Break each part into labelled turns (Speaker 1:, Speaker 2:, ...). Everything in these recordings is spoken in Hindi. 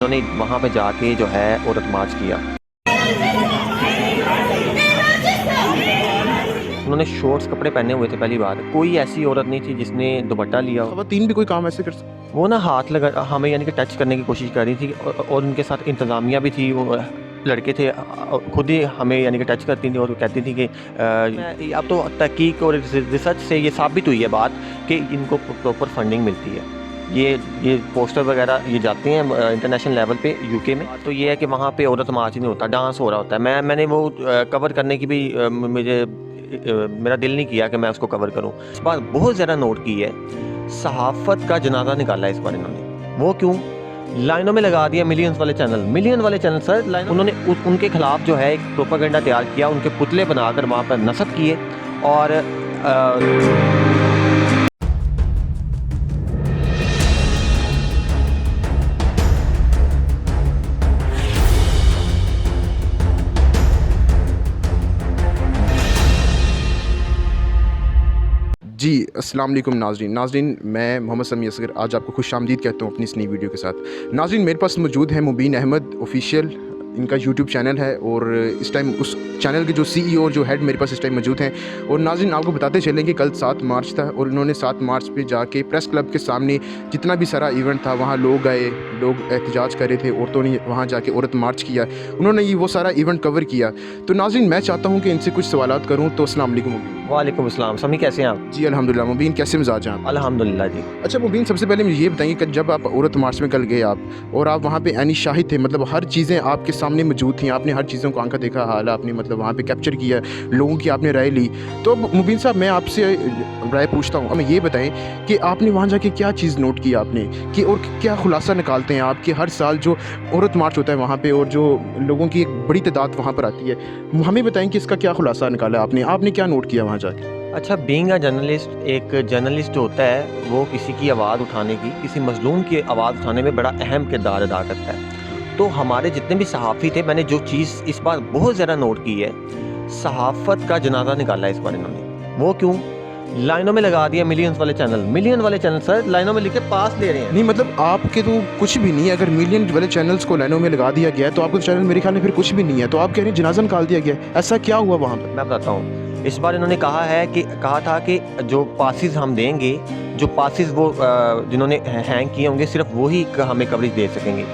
Speaker 1: उन्होंने वहाँ पे जाके जो है औरत मार्च किया। उन्होंने शॉर्ट्स कपड़े पहने हुए थे। पहली बात, कोई ऐसी औरत नहीं थी जिसने दुपट्टा लिया हो।
Speaker 2: खवातीन भी कोई काम ऐसे कर सकते?
Speaker 1: वो ना हाथ लगा हमें यानी कि टच करने की कोशिश कर रही थी और उनके साथ इंतज़ामिया भी थी। वो लड़के थे, खुद ही हमें यानी कि टच करती थी और कहती थी कि अब तो तहकीक और रिसर्च से ये साबित हुई है बात कि इनको प्रॉपर फंडिंग मिलती है। ये पोस्टर वगैरह ये जाते हैं इंटरनेशनल लेवल पे यूके में। तो ये है कि वहाँ पे औरत मार्च नहीं होता, डांस हो रहा होता है। मैंने वो कवर करने की भी मेरा दिल नहीं किया कि मैं उसको कवर करूँ। इस बार बहुत ज़्यादा नोट की है, सहाफ़त का जनाजा निकाला है इस बार इन्होंने। वो क्यों? लाइनों में लगा दिया मिलियंस वाले चैनल सर। उन्होंने उनके खिलाफ जो है एक प्रोपेगेंडा तैयार किया, उनके पुतले बनाकर वहाँ पर नस्ब किए और
Speaker 2: जी, अस्सलाम वालेकुम नाज़रीन, मैं मोहम्मद समी असगर आज आपको खुशामदीद कहता हूँ अपनी इस नई वीडियो के साथ। नाज़रीन, मेरे पास मौजूद है मुबीन अहमद ऑफिशियल, इनका यूट्यूब चैनल है और इस टाइम उस चैनल के जो सीईओ और जो हेड मेरे पास इस टाइम मौजूद हैं। और नाज़रीन, आपको बताते चलें कि कल 7 मार्च था और इन्होंने 7 मार्च पे जाके प्रेस क्लब के सामने जितना भी सारा इवेंट था वहाँ लोग आए, लोग एहतजाज कर रहे थे, औरतों ने वहाँ जाके औरत मार्च किया, उन्होंने ये वो सारा इवेंट कवर किया। तो नाज़रीन, मैं चाहता हूँ कि इनसे कुछ सवालात करूँ। तो अस्सलाम वालेकुम मुबीन।
Speaker 1: वालेकुम अस्सलाम। समी कैसे हैं आप?
Speaker 2: जी अल्हम्दुलिल्लाह। मुबीन, कैसे मिजाज हैं आप?
Speaker 1: अल्हम्दुलिल्लाह जी।
Speaker 2: अच्छा मुबीन, सबसे पहले मुझे ये बताइए कि जब आप औरत मार्च में कल गए आप और आप वहाँ पे यानी शाहिद थे, मतलब हर चीज़ें आपके सामने मौजूद थी, आपने हर चीज़ों को आंखा देखा हाल आपने मतलब वहाँ पे कैप्चर किया, लोगों की आपने राय ली। तो अब मुबीन साहब, मैं आपसे राय पूछता हूँ, हमें ये बताएं कि आपने वहाँ जाके क्या चीज़ नोट की आपने कि और क्या खुलासा निकालते हैं आप कि हर साल जो औरत मार्च होता है वहाँ पर और जो लोगों की एक बड़ी तादाद वहाँ पर आती है, हमें बताएँ कि इसका क्या खुलासा निकाला आपने क्या नोट किया वहाँ जाके?
Speaker 1: अच्छा, बीइंग अ जर्नलिस्ट, एक जर्नलिस्ट जो होता है वो किसी की आवाज़ उठाने की, किसी मज़लूम की आवाज़ उठाने में बड़ा अहम किरदार अदा करता है। तो हमारे जितने भी सहाफ़ी थे, मैंने जो चीज़ इस बार बहुत ज़्यादा नोट की है, सहाफ़त का जनाजा निकाला है इस बार इन्होंने। वो क्यों? लाइनों में लगा दिया मिलियन वाले चैनल सर, लाइनों में लिखे पास ले रहे हैं।
Speaker 2: नहीं मतलब आपके तो कुछ भी नहीं है, अगर मिलियन वाले चैनल्स को लाइनों में लगा दिया गया है तो आपका तो चैनल मेरे ख्याल में फिर कुछ भी नहीं है। तो आप कह रहे हैं जनाजा निकाल दिया गया है, ऐसा क्या हुआ वहाँ पर?
Speaker 1: मैं बताता हूँ। इस बार इन्होंने कहा था कि जो पासिस हम देंगे, जो पासिस वो जिन्होंने हैंग किए होंगे, सिर्फ वही हमें कवरेज दे सकेंगे।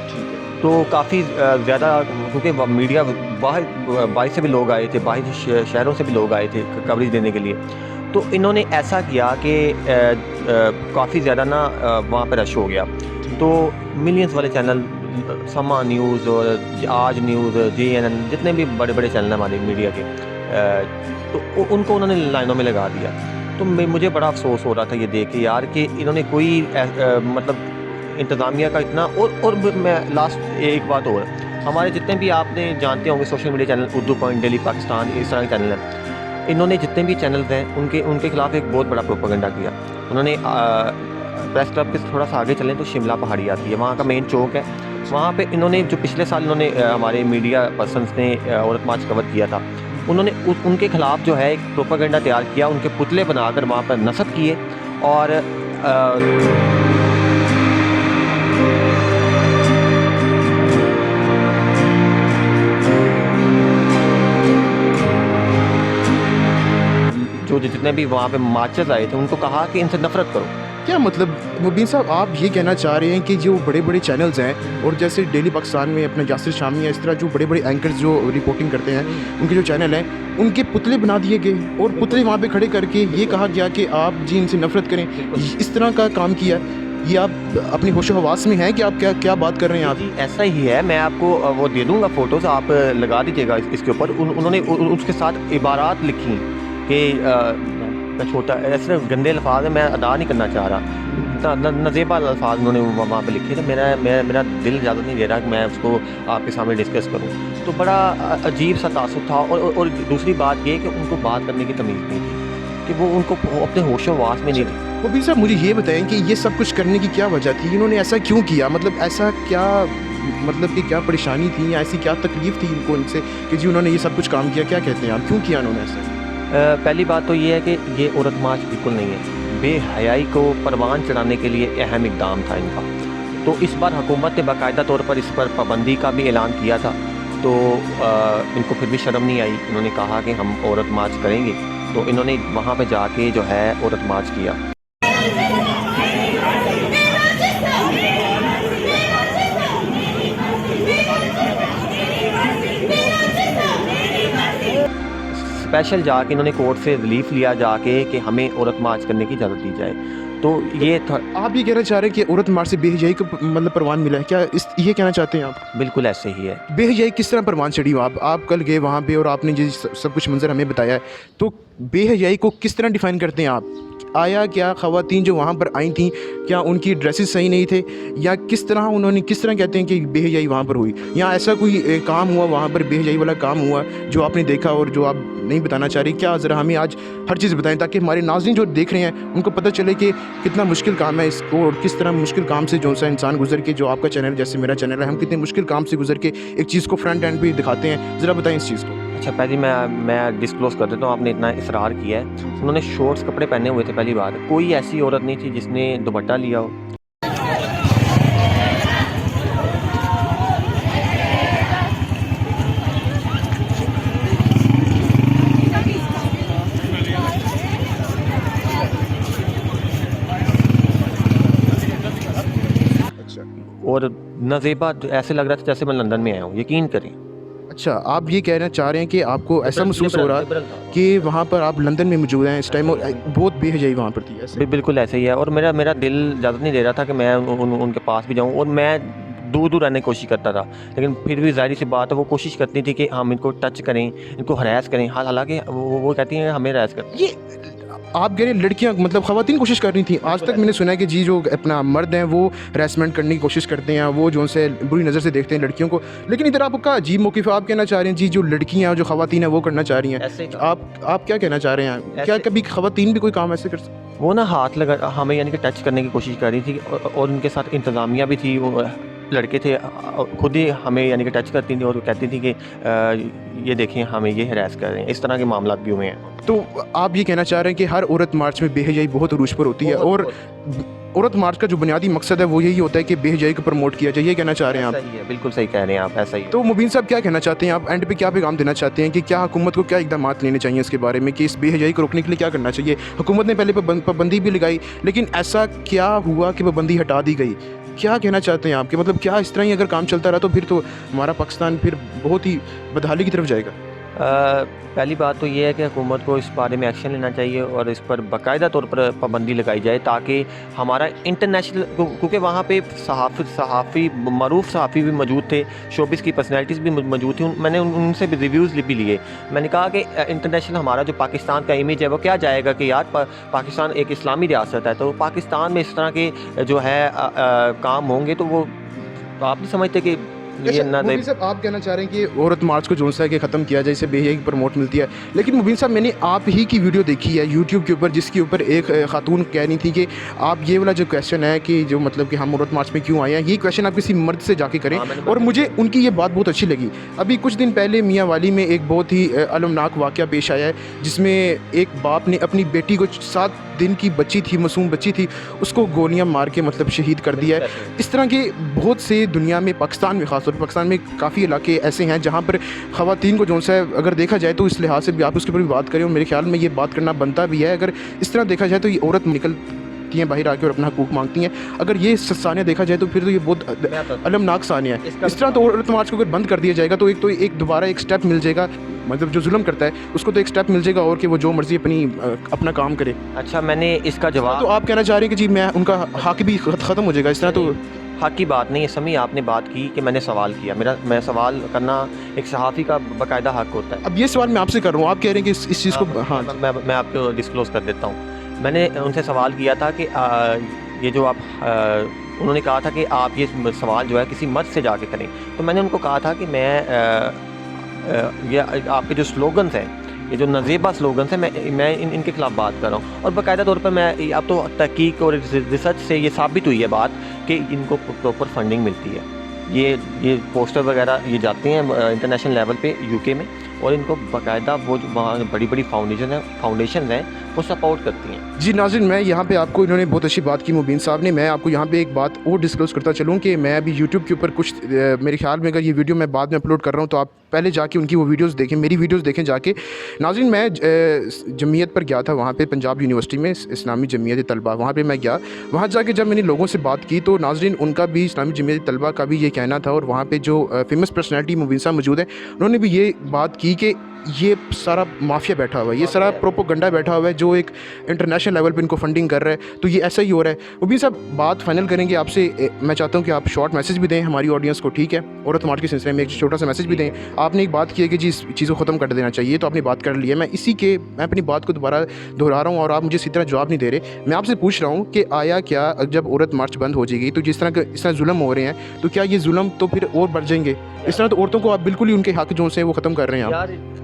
Speaker 1: तो काफ़ी ज़्यादा, क्योंकि मीडिया बाहर से भी लोग आए थे, बाहर शहरों से भी लोग आए थे कवरेज देने के लिए। तो इन्होंने ऐसा किया कि काफ़ी ज़्यादा ना वहाँ पर रश हो गया। तो मिलियंस वाले चैनल, समा न्यूज़ और आज न्यूज़, JNN, जितने भी बड़े बड़े चैनल हमारे मीडिया के, तो उनको उन्होंने लाइनों में लगा दिया। तो मुझे बड़ा अफसोस हो रहा था ये देख के यार कि इन्होंने कोई मतलब इंतज़ामिया का इतना। और मैं लास्ट एक बात और, हमारे जितने भी आपने जानते होंगे social media channel, Urdu point, daily Pakistan, इस तरह के चैनल हैं, इन्होंने जितने भी चैनल्स हैं उनके खिलाफ एक बहुत बड़ा प्रोपेगेंडा किया। उन्होंने प्रेस क्लब के थोड़ा सा आगे चलें तो शिमला पहाड़ी आती है, वहाँ का मेन चौक है, वहाँ पे इन्होंने जो पिछले साल इन्होंने हमारे मीडिया पर्सनस ने औरत मार्च कवर किया था, उन्होंने उनके खिलाफ जो है एक प्रोपेगेंडा तैयार किया, उनके पुतले बनाकर वहाँ पर नस्ब किए और जो जितने भी वहाँ पे मार्चर्स आए थे उनको कहा कि इनसे नफरत करो।
Speaker 2: क्या मतलब मुबीन साहब, आप ये कहना चाह रहे हैं कि जो बड़े बड़े चैनल्स हैं और जैसे डेली पाकिस्तान में अपना यासिर शामी है, इस तरह जो बड़े बड़े एंकर्स जो रिपोर्टिंग करते हैं, उनके जो चैनल हैं उनके पुतले बना दिए गए और पुतले वहाँ पे खड़े करके ये कहा गया कि आप जी इनसे नफरत करें, इस तरह का काम किया? ये आप अपनी होशो हवास में हैं कि आप क्या बात कर रहे हैं आप?
Speaker 1: जी ऐसा ही है, मैं आपको वो दे दूँगा फ़ोटोज़, आप लगा दीजिएगा इसके ऊपर। उन्होंने उसके साथ इबारात लिखी कि मैं छोटा, ऐसे गंदे अल्फाज है, मैं अदा नहीं करना चाह रहा, नज़ेबा अल्फाज उन्होंने वहाँ पे लिखे थे। मेरा दिल इजाज़त नहीं दे रहा कि मैं उसको आपके सामने डिस्कस करूँ। तो बड़ा अजीब सा तासुब था। और दूसरी बात ये कि उनको बात करने की तमीज़ नहीं थी, कि वो उनको अपने होशो हवास में नहीं थी।
Speaker 2: मुबीन साहब, मुझे ये बताएं कि ये सब कुछ करने की क्या वजह थी? इन्होंने ऐसा क्यों किया? मतलब ऐसा क्या, मतलब कि क्या परेशानी थी या ऐसी क्या तकलीफ़ थी इनको इनसे कि जी उन्होंने ये सब कुछ काम किया? क्या कहते हैं आप, क्यों किया उन्होंने ऐसा?
Speaker 1: पहली बात तो ये है कि ये औरत मार्च बिल्कुल नहीं है, बेहयाई को परवान चढ़ाने के लिए अहम इकदाम था इनका। तो इस बार हुकूमत ने बाकायदा तौर पर इस पर पाबंदी का भी ऐलान किया था, तो इनको फिर भी शर्म नहीं आई। इन्होंने कहा कि हम औरत मार्च करेंगे, तो इन्होंने वहाँ पे जाके जो है औरत मार्च किया। स्पेशल जाके इन्होंने कोर्ट से रिलीफ लिया जाके कि हमें औरत मार्च करने की इजाज़त दी जाए। तो ये था,
Speaker 2: आप ये कहना चाह रहे हैं कि औरत मार्च से बेहयाई को मतलब परवान मिला है, क्या ये कहना चाहते हैं आप?
Speaker 1: बिल्कुल ऐसे ही है।
Speaker 2: बेहयाई किस तरह परवान चढ़ी हो आप कल गए वहाँ पे और आपने जिस सब कुछ मंजर हमें बताया है, तो बेहयाई को किस तरह डिफ़ाइन करते हैं आप? आया क्या ख़वातीन जो वहाँ पर आई थी, क्या उनकी ड्रेसेस सही नहीं थे, या किस तरह उन्होंने, किस तरह कहते हैं कि बेहयाई वहाँ पर हुई, या ऐसा कोई काम हुआ वहाँ पर बेहयाई वाला काम हुआ जो आपने देखा और जो आप नहीं बताना चाह रही? क्या ज़रा हमें आज हर चीज़ बताएं ताकि हमारे नाज़रीन जो देख रहे हैं उनको पता चले कि कितना मुश्किल काम है इसको, और किस तरह मुश्किल काम से जो सा इंसान गुजर के, जो आपका चैनल जैसे मेरा चैनल है, हम कितने मुश्किल काम से गुजर के एक चीज़ को फ्रंट एंड पे दिखाते हैं। ज़रा बताएं इस चीज़ को।
Speaker 1: अच्छा, पहले मैं डिस्क्लोज कर देता हूँ, आपने इतना इसरार किया है। उन्होंने शॉर्ट्स कपड़े पहने हुए थे। पहली बात, कोई ऐसी औरत नहीं थी जिसने दुपट्टा लिया हो। और नज़ेबा ऐसे लग रहा था जैसे मैं लंदन में आया हूँ, यकीन करें।
Speaker 2: अच्छा, आप ये कहना चाह रहे हैं कि आपको ऐसा महसूस हो रहा है कि वहाँ पर आप लंदन में मौजूद हैं इस टाइम और बहुत बेहयाई वहाँ पर थी ऐसे?
Speaker 1: बिल्कुल ऐसे ही है। और मेरा दिल इजाज़त नहीं दे रहा था कि मैं उनके पास भी जाऊँ, और मैं दूर दूर रहने की कोशिश करता था, लेकिन फिर भी ज़ाहिर सी बात है वो कोशिश करती थी कि हम इनको टच करें, इनको हरास करें। हालांकि वो कहती हैं हमें हरास कर।
Speaker 2: ये आप कह रहे हैं लड़कियाँ मतलब ख़वातीन कोशिश कर रही थी? आज तक मैंने सुना है कि जी जो अपना मर्द हैं वो हरासमेंट करने की कोशिश करते हैं, वो जो उनसे बुरी नज़र से देखते हैं लड़कियों को, लेकिन इधर आपका अजीब मौक़िफ़ है। आप कहना चाह रहे हैं जी जो लड़कियाँ जो ख़वातीन हैं वो करना चाह रही हैं। आप क्या कहना चाह रहे हैं? क्या कभी ख़वातीन भी कोई काम ऐसे कर सकती?
Speaker 1: वो ना हाथ लगा हमें यानी कि टच करने की कोशिश कर रही थी, और उनके साथ इंतज़ामिया भी थी, वो लड़के थे, खुद ही हमें यानी कि टच करती थी और कहती थी कि ये देखिए हमें ये हरास कर रहे हैं। इस तरह के मामला भी हुए हैं।
Speaker 2: तो आप ये कहना चाह रहे हैं कि हर औरत मार्च में बेहयाई बहुत अरूज पर होती है, और औरत मार्च का जो बुनियादी मकसद है वो यही होता है कि बेहयाई को प्रमोट किया जाए, ये कहना चाह रहे हैं आप?
Speaker 1: सही है, बिल्कुल सही कह रहे हैं आप, ऐसा ही है।
Speaker 2: तो मुबीन साहब क्या कहना चाहते हैं आप? एंड पे क्या पैगाम देना चाहते हैं कि क्या हुकूमत को क्या इकदाम लेने चाहिए इसके बारे में कि इस बेहयाई को रोकने के लिए क्या करना चाहिए? हुकूमत ने पहले पाबंदी भी लगाई, लेकिन ऐसा क्या हुआ कि पाबंदी हटा दी गई? क्या कहना चाहते हैं आपके, मतलब क्या इस तरह ही अगर काम चलता रहा तो फिर तो हमारा पाकिस्तान फिर बहुत ही बदहाली की तरफ जाएगा?
Speaker 1: पहली बात तो ये है कि हुकूमत को इस बारे में एक्शन लेना चाहिए और इस पर बाकायदा तौर पर पाबंदी लगाई जाए, ताकि हमारा इंटरनेशनल, क्योंकि वहाँ पे सहाफ़ी मरूफ सहाफ़ी भी मौजूद थे, शोबिस की पर्सनैलिटीज़ भी मौजूद थी। मैंने उनसे भी रिव्यूज़ भी लिए। मैंने कहा कि इंटरनेशनल हमारा जो पाकिस्तान का इमेज है वो क्या जाएगा कि यार पाकिस्तान एक इस्लामी रियासत है, तो पाकिस्तान में इस तरह के जो है काम होंगे, तो वो आप नहीं समझते कि ये ना
Speaker 2: मुबीन साहब आप कहना चाह रहे हैं कि औरत मार्च को जो सा कि ख़त्म किया जाए, इसे बेहयाई प्रमोट मिलती है, लेकिन मुबीन साहब मैंने आप ही की वीडियो देखी है यूट्यूब के ऊपर, जिसके ऊपर एक खातून कह रही थी कि आप ये वाला जो क्वेश्चन है कि जो मतलब कि हम औरत मार्च में क्यों आए हैं, ये क्वेश्चन आप किसी मर्द से जाके करें। और मुझे उनकी ये बात बहुत अच्छी लगी। अभी कुछ दिन पहले मियाँ वाली में एक बहुत ही अलमनाक वाक़या पेश आया है, जिसमें एक बाप ने अपनी बेटी को 7 दिन की बच्ची थी, मासूम बच्ची थी, उसको गोलियां मार के मतलब शहीद कर दिया है। इस तरह के बहुत से दुनिया में, पाकिस्तान में, ख़ासतौर पर पाकिस्तान में काफ़ी इलाके ऐसे हैं जहाँ पर ख़वातीन को जो सा अगर देखा जाए तो इस लिहाज से भी आप उसके ऊपर भी बात करें, और मेरे ख्याल में ये बात करना बनता भी है। अगर इस तरह देखा जाए तो ये औरत निकलती हैं बाहर आके और अपना हकूक़ मांगती हैं। अगर ये सानिया देखा जाए तो फिर तो ये बहुत अलमनाक सानिया है। इस तरह तो औरत मार्च को अगर बंद कर दिया जाएगा तो एक दोबारा एक स्टेप मिल जाएगा, मतलब जो जुल्म करता है उसको तो एक स्टेप मिल जाएगा, और कि वो जो मर्ज़ी अपना काम करे।
Speaker 1: अच्छा, मैंने इसका जवाब,
Speaker 2: तो आप कहना चाह रहे हैं कि जी मैं उनका हक भी ख़त्म हो जाएगा? इस तरह तो
Speaker 1: हक की बात नहीं है। समी आपने बात की कि मैंने सवाल किया, मैं सवाल करना एक सहाफ़ी का बाकायदा हक होता है।
Speaker 2: अब ये सवाल मैं आपसे कर रहा हूँ, आप कह रहे हैं कि इस चीज़ को, हाँ
Speaker 1: मैं आपको डिस्क्लोज़ कर देता हूँ। मैंने उनसे सवाल किया था कि ये जो आप उन्होंने कहा था कि आप ये सवाल जो है किसी मर्द से जाके करें, तो मैंने उनको कहा था कि मैं ये आपके जो स्लोगन्स हैं, ये जो नज़ेबा स्लोगन्स हैं, मैं इनके ख़िलाफ़ बात कर रहा हूँ। और बाकायदा तौर पर मैं अब तो तहकीक और रिसर्च से ये साबित हुई है बात कि इनको प्रॉपर फंडिंग मिलती है। ये पोस्टर वगैरह ये जाते हैं इंटरनेशनल लेवल पे यूके में, और इनको बाकायदा वो वहाँ बड़ी बड़ी फाउंडेशन हैं वो सपोर्ट करती हैं।
Speaker 2: जी नाज़रीन, मैं यहाँ पे आपको, इन्होंने बहुत अच्छी बात की मुबीन साहब ने। मैं आपको यहाँ पे एक बात और डिस्क्लोज़ करता चलूँ कि मैं अभी यूट्यूब के ऊपर कुछ मेरे ख्याल में अगर ये वीडियो मैं बाद में अपलोड कर रहा हूँ तो आप पहले जाके उनकी वो वीडियोस देखें, मेरी वीडियोस देखें जाके। नाज़रीन, मैं जमीयत पर गया था वहाँ पे, पंजाब यूनिवर्सिटी में इस्लामी जमीयत तलबा, वहाँ पे मैं गया। वहाँ जाके जब मैंने लोगों से बात की तो नाज़रीन उनका भी, इस्लामी जमीयत तलबा का भी ये कहना था, और वहाँ पे जो फेमस पर्सनैलिटी मुबीन साहब मौजूद है, उन्होंने भी ये बात की कि ये सारा माफिया बैठा हुआ है, ये सारा प्रोपोगंडा बैठा हुआ है जो एक इंटरनेशनल लेवल पे इनको फंडिंग कर रहा है, तो ये ऐसा ही हो रहा है। मुबीन साहब, बात फाइनल करेंगे आपसे। मैं चाहता हूँ कि आप शॉर्ट मैसेज भी दें हमारी ऑडियंस को, ठीक है? औरत मार्च के सिलसिले में एक छोटा सा मैसेज भी दें। आपने एक बात की है कि जी इस चीज़ को ख़त्म कर देना चाहिए, तो आपने बात कर ली है। मैं अपनी बात को दोबारा दोहरा रहा हूँ और आप मुझे इसी तरह जवाब नहीं दे रहे। मैं आपसे पूछ रहा हूँ कि आया क्या जब औरत मार्च बंद हो जाएगी तो इस तरह जुल्म हो रहे हैं, तो क्या ये जुल्म तो फिर और बढ़ जाएंगे? इस तरह तो औरतों को आप बिल्कुल ही उनके हक जो से वो ख़त्म कर रहे हैं आप।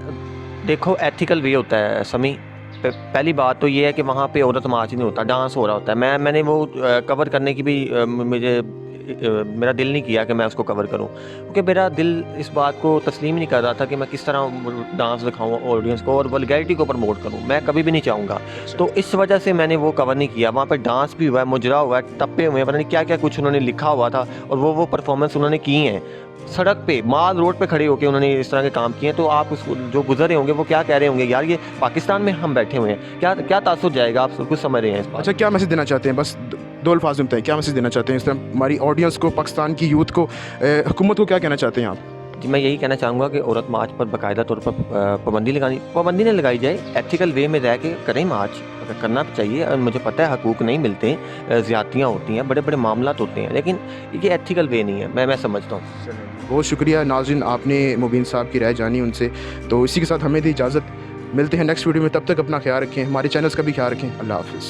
Speaker 1: देखो, एथिकल वे होता है समी। पहली बात तो ये है कि वहाँ पे औरत मार्च नहीं होता, डांस हो रहा होता है। मैंने वो कवर करने की भी मेरा दिल नहीं किया कि मैं उसको कवर करूं, क्योंकि मेरा दिल इस बात को तस्लीम नहीं कर रहा था कि मैं किस तरह डांस दिखाऊं ऑडियंस को और वल्गैरिटी को प्रमोट करूं। मैं कभी भी नहीं चाहूँगा, तो इस वजह से मैंने वो कवर नहीं किया। वहाँ पर डांस भी हुआ है, मुजरा हुआ है, टप्पे हुए हैं, पता नहीं क्या क्या कुछ उन्होंने लिखा हुआ था, और वो परफॉर्मेंस उन्होंने की हैं। सड़क पे माल रोड पे खड़े होकर उन्होंने इस तरह के काम किए हैं। तो आप उसको जो गुजर रहे होंगे वो क्या कह रहे होंगे, यार ये पाकिस्तान में हम बैठे हुए हैं, क्या तासुर जाएगा? आप कुछ समझ रहे हैं इस बात?
Speaker 2: अच्छा, क्या मैसेज देना चाहते हैं? बस दो अल्फाज में बताएं, क्या मैसेज देना चाहते हैं इस तरह हमारी ऑडियंस को, पाकिस्तान की यूथ को, हुकूमत को क्या कहना चाहते हैं आप?
Speaker 1: जी, मैं यही कहना चाहूँगा कि औरत मार्च पर बाकायदा तौर पर पाबंदी नहीं लगाई जाए, एथिकल वे में रह के करें मार्च, अगर करना चाहिए। और मुझे पता है हकूक़ नहीं मिलते, ज़्यादतियाँ होती हैं, बड़े बड़े मामला होते हैं, लेकिन ये एथिकल वे नहीं है, मैं समझता हूँ।
Speaker 2: बहुत शुक्रिया नाज़रीन, आपने मुबीन साहब की राय जानी उनसे। तो इसी के साथ हमें दी इजाज़त, मिलते हैं नेक्स्ट वीडियो में। तब तक अपना ख्याल रखें, हमारे चैनल्स का भी ख्याल रखें। अल्लाह हाफ़िज़।